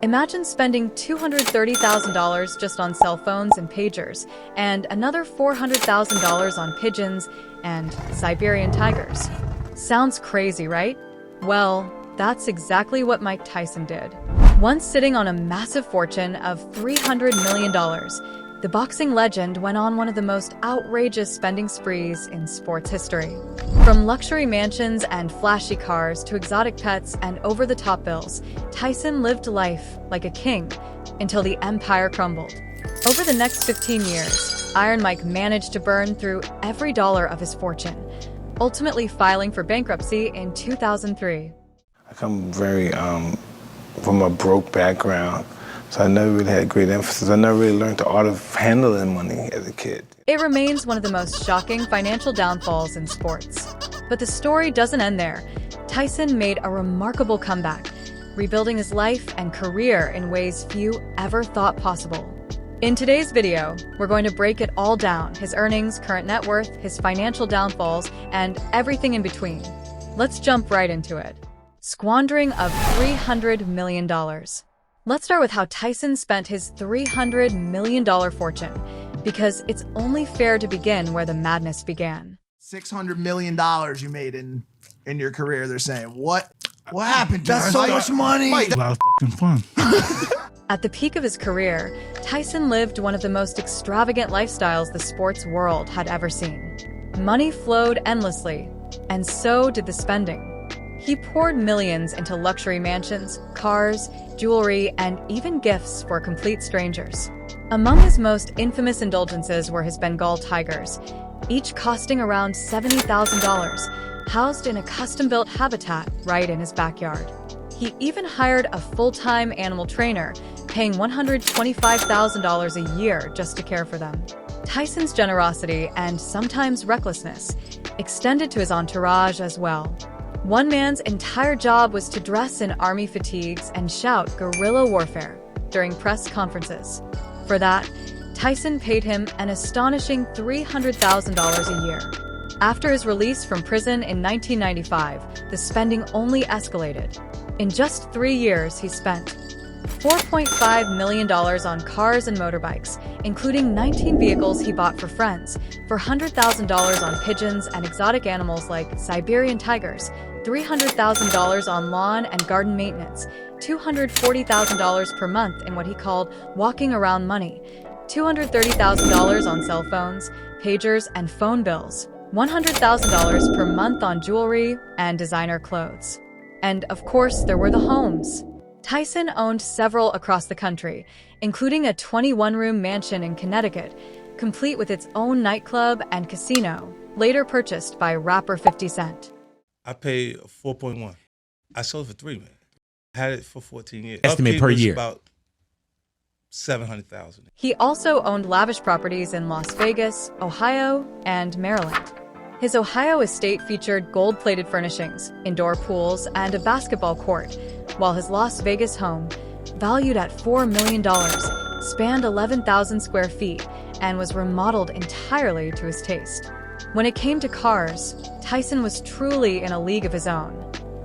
Imagine spending $230,000 just on cell phones and pagers, and another $400,000 on pigeons and Siberian tigers. Sounds crazy, right? Well, that's exactly what Mike Tyson did. Once sitting on a massive fortune of $300 million, the boxing legend went on one of the most outrageous spending sprees in sports history. From luxury mansions and flashy cars to exotic pets and over-the-top bills, Tyson lived life like a king until the empire crumbled. Over the next 15 years, Iron Mike managed to burn through every dollar of his fortune, ultimately filing for bankruptcy in 2003. I come from a broke background. So I never really had great emphasis. I never really learned the art of handling money as a kid. It remains one of the most shocking financial downfalls in sports. But the story doesn't end there. Tyson made a remarkable comeback, rebuilding his life and career in ways few ever thought possible. In today's video, we're going to break it all down: his earnings, current net worth, his financial downfalls, and everything in between. Let's jump right into it. Squandering of $300 million. Let's start with how Tyson spent his $300 million fortune, because it's only fair to begin where the madness began. $600 million you made in your career, they're saying. What happened? That's so much money. Mike, A lot of fucking fun. At the peak of his career, Tyson lived one of the most extravagant lifestyles the sports world had ever seen. Money flowed endlessly, and so did the spending. He poured millions into luxury mansions, cars, jewelry, and even gifts for complete strangers. Among his most infamous indulgences were his Bengal tigers, each costing around $70,000, housed in a custom-built habitat right in his backyard. He even hired a full-time animal trainer, paying $125,000 a year just to care for them. Tyson's generosity and sometimes recklessness extended to his entourage as well. One man's entire job was to dress in army fatigues and shout guerrilla warfare during press conferences. For that, Tyson paid him an astonishing $300,000 a year. After his release from prison in 1995, the spending only escalated. In just 3 years, he spent $4.5 million on cars and motorbikes, including 19 vehicles he bought for friends, $400,000 on pigeons and exotic animals like Siberian tigers, $300,000 on lawn and garden maintenance, $240,000 per month in what he called walking around money, $230,000 on cell phones, pagers, and phone bills, $100,000 per month on jewelry and designer clothes. And of course, there were the homes. Tyson owned several across the country, including a 21-room mansion in Connecticut, complete with its own nightclub and casino, later purchased by rapper 50 Cent. I paid 4.1. I sold it for $3 million. Had it for 14 years. Estimate Upkeep per was year. About $700,000. He also owned lavish properties in Las Vegas, Ohio, and Maryland. His Ohio estate featured gold-plated furnishings, indoor pools, and a basketball court, while his Las Vegas home, valued at $4 million, spanned 11,000 square feet and was remodeled entirely to his taste. When it came to cars, Tyson was truly in a league of his own.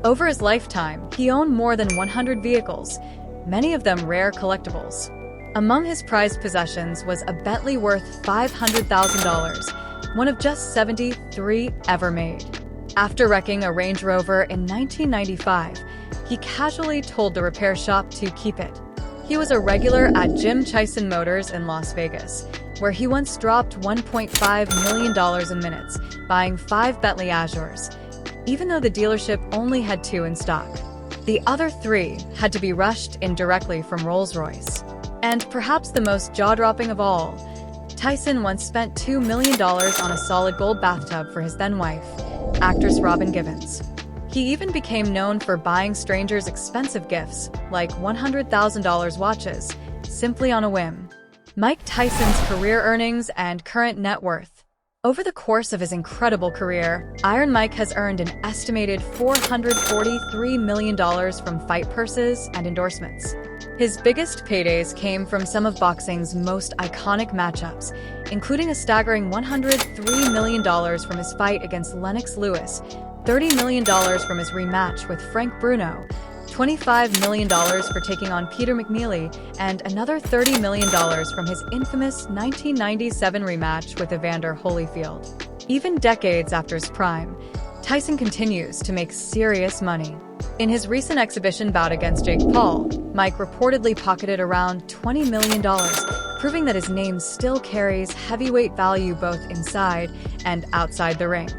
Over his lifetime, he owned more than 100 vehicles, many of them rare collectibles. Among his prized possessions was a Bentley worth $500,000, one of just 73 ever made. After wrecking a Range Rover in 1995, he casually told the repair shop to keep it. He was a regular at Jim Tyson Motors in Las Vegas, where he once dropped $1.5 million in minutes, buying 5 Bentley Azures, even though the dealership only had 2 in stock. The other 3 had to be rushed in directly from Rolls-Royce. And perhaps the most jaw-dropping of all, Tyson once spent $2 million on a solid gold bathtub for his then-wife, actress Robin Givens. He even became known for buying strangers expensive gifts, like $100,000 watches, simply on a whim. Mike Tyson's career earnings and current net worth. Over the course of his incredible career, Iron Mike has earned an estimated $443 million from fight purses and endorsements. His biggest paydays came from some of boxing's most iconic matchups, including a staggering $103 million from his fight against Lennox Lewis, $30 million from his rematch with Frank Bruno, $25 million for taking on Peter McNeely, and another $30 million from his infamous 1997 rematch with Evander Holyfield. Even decades after his prime, Tyson continues to make serious money. In his recent exhibition bout against Jake Paul, Mike reportedly pocketed around $20 million, proving that his name still carries heavyweight value both inside and outside the ring.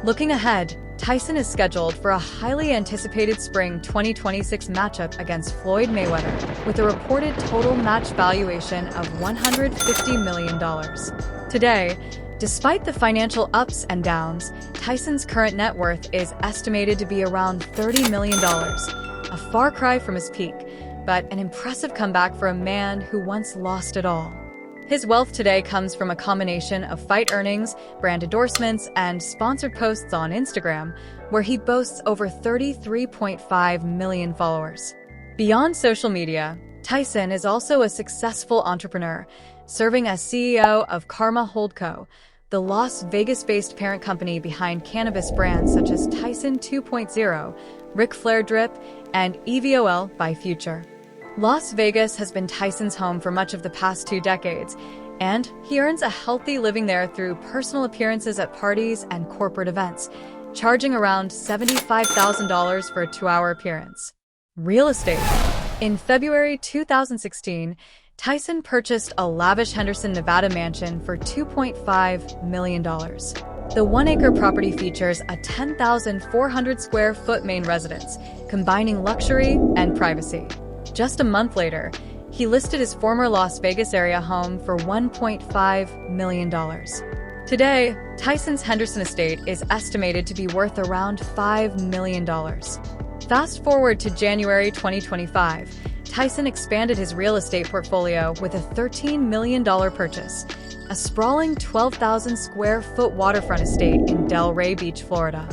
Looking ahead, Tyson is scheduled for a highly anticipated spring 2026 matchup against Floyd Mayweather, with a reported total match valuation of $150 million. Today, despite the financial ups and downs, Tyson's current net worth is estimated to be around $30 million, a far cry from his peak, but an impressive comeback for a man who once lost it all. His wealth today comes from a combination of fight earnings, brand endorsements, and sponsored posts on Instagram, where he boasts over 33.5 million followers. Beyond social media, Tyson is also a successful entrepreneur, serving as CEO of Karma Holdco, the Las Vegas-based parent company behind cannabis brands such as Tyson 2.0, Ric Flair Drip, and EVOL by Future. Las Vegas has been Tyson's home for much of the past 2 decades, and he earns a healthy living there through personal appearances at parties and corporate events, charging around $75,000 for a 2-hour appearance. Real estate. In February 2016, Tyson purchased a lavish Henderson, Nevada mansion for $2.5 million. The 1-acre property features a 10,400 square foot main residence, combining luxury and privacy. Just a month later, he listed his former Las Vegas area home for $1.5 million. Today, Tyson's Henderson estate is estimated to be worth around $5 million. Fast forward to January 2025, Tyson expanded his real estate portfolio with a $13 million purchase, a sprawling 12,000 square foot waterfront estate in Delray Beach, Florida.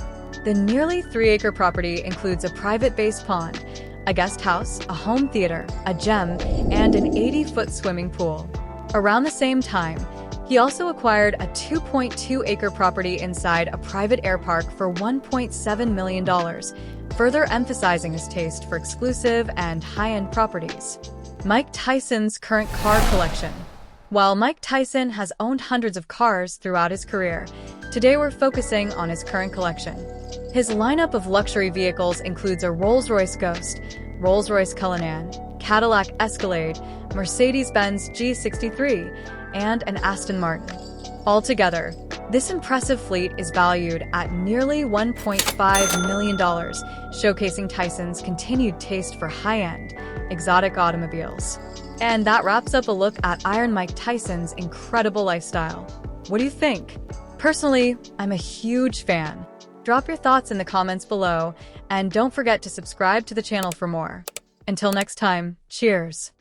The nearly 3-acre property includes a private-based pond, a guest house, a home theater, a gym, and an 80-foot swimming pool. Around the same time, he also acquired a 2.2-acre property inside a private air park for $1.7 million, further emphasizing his taste for exclusive and high-end properties. Mike Tyson's current car collection. While Mike Tyson has owned hundreds of cars throughout his career, today we're focusing on his current collection. His lineup of luxury vehicles includes a Rolls-Royce Ghost, Rolls-Royce Cullinan, Cadillac Escalade, Mercedes-Benz G63, and an Aston Martin. Altogether, this impressive fleet is valued at nearly $1.5 million, showcasing Tyson's continued taste for high-end, exotic automobiles. And that wraps up a look at Iron Mike Tyson's incredible lifestyle. What do you think? Personally, I'm a huge fan. Drop your thoughts in the comments below, and don't forget to subscribe to the channel for more. Until next time, cheers!